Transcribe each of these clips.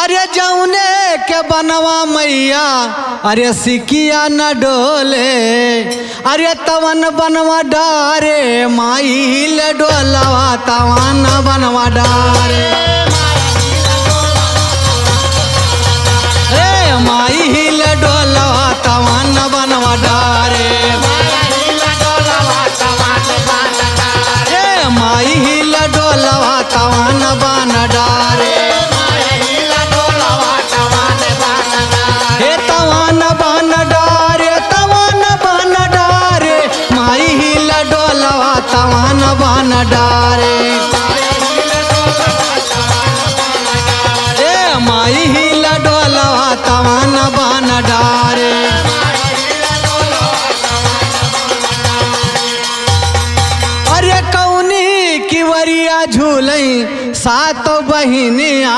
अरे जौने के बनवा मैया अरे सिकिया न डोले, अरे तवन बनवा डारे माई ले डोलवा तवन बनवा डारे, रे माई ले डोलवा तवन बनवा डारे, रे माई ले डोलवा तवन बन डारे, हे तवन बन डारे तवन बन डारे माई हिला डोलवा तवन बन डारे, हे माई हिला डोलवा तवन बन डारे। अरे कौनी की वरिया झूलई सातो बहिनिया,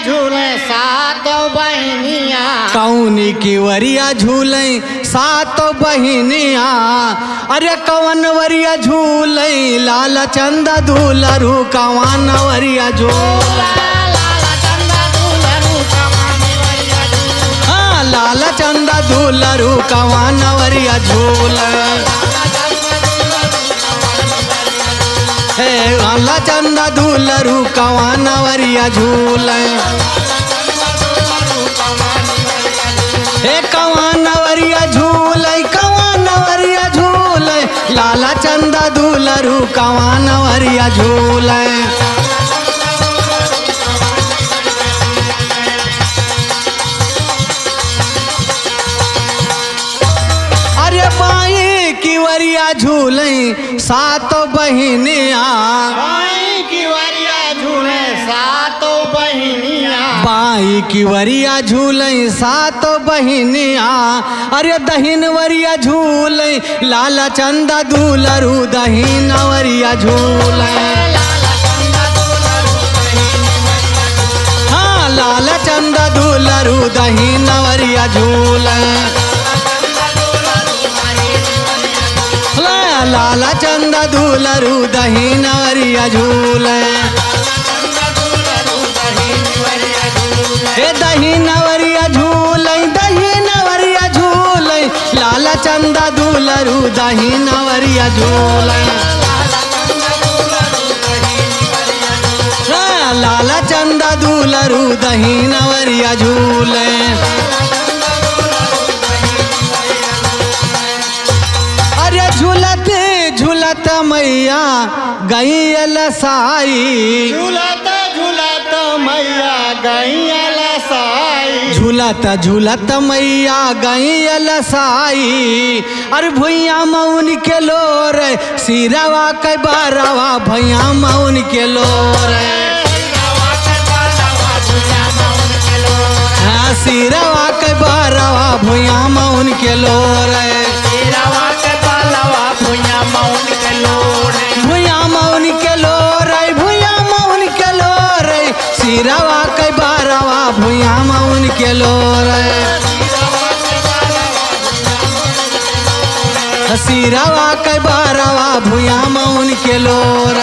झूले सातों बहनिया, कौनी की वरिया झूलई सातो बहिनिया, अरे कवन वरिया झूलई लाल चंदा दूलरू कवन वरिया झूला, हाँ लाल चंदा दूलरू कवन वरिया झूला, हे लाल चंदा दूलरू कवन वरिया झूला, हे कवन वरिया झूलै कवन वरिया झूलै लाला चंदा दूलरू कवन वरिया झूलै, अरे बाई की वरिया झूलै सातो बहिनिया, झूले सातों बहनिया, बाई की वरिया झूलई सातो बहिनिया, अरे दहिन वरिया झूलई लाला चंदा दूलरू दहिन वरिया झूलई, हाँ लाला चंदा दूलरू दहिन वरिया झूलई, लाला चंदा दूलरू दहिन वरिया झूलई, हे दहिन वरिया झूलई दहिन वरिया झूलई लाला चंदा दूलरू दहिन वरिया झूलई, लाला चंदा दूलरू दहिन वरिया झूलई। अरे झूलत झूलत मैया गई लसाई, झूलत झूलत मैया गैया लसाई, झूलत झूलत मैया गई लसाई, अरे भुइया मौन के लोर सिरवा के बारवा भैया मौन के लोर, हाँ सिरवा के बारवा भुइया मौन के लोर, भुइया मौन के लोर भुइया मौन के लोर सिरवा के बारवा भुइया मौन के लोर, सिरवा के बारवा भुइया मौन के लोर,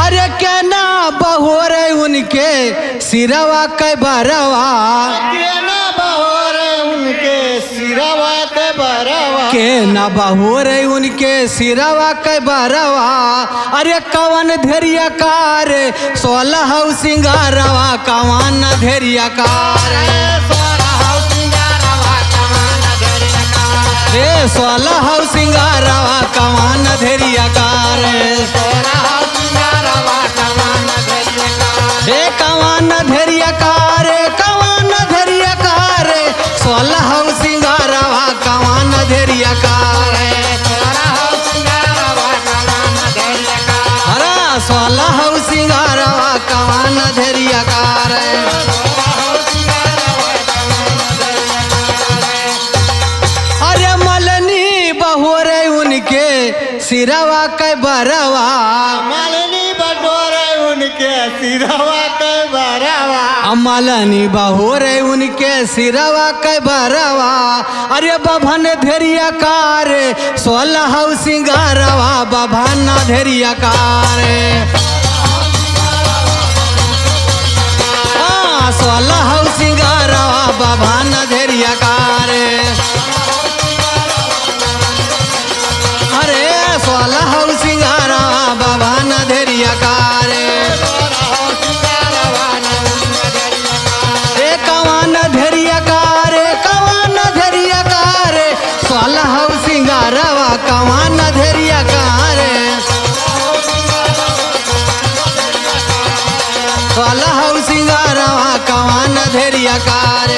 अरे क्या ना बहोर उनके सिरवा के बारवा, के न बहोर उनके सिरवा के बरवा, अरे कवन धैर्य कार 16 सिंगारवा कवन धैर्य कार, रे 16 सिंगारवा कवन धैर्य कार, हे कवन धैर्य कार कवन धैर्य कार 16 सिंगारवा कवन धैर्य कार, हरा 16 सिंगारवा कवन धैर्य कार, अरे मलनी बहोर उनके सिरवा के बरवा मालिनी बटोरे उनके सिरवा के बरवा अमलनी बहोरे उनके सिरवा के बरवा अरे बभन धेरिया कार 16 सिंगारवा बभन धेरिया कार 16 सिंगारवा बभन धेरिया कार अरे 16 सिंगारवा बभन धेरिया कार कवन धैर्य कार 16 सिंगारवा कवन धैर्य कार 16 सिंगारवा कवन धैर्य कार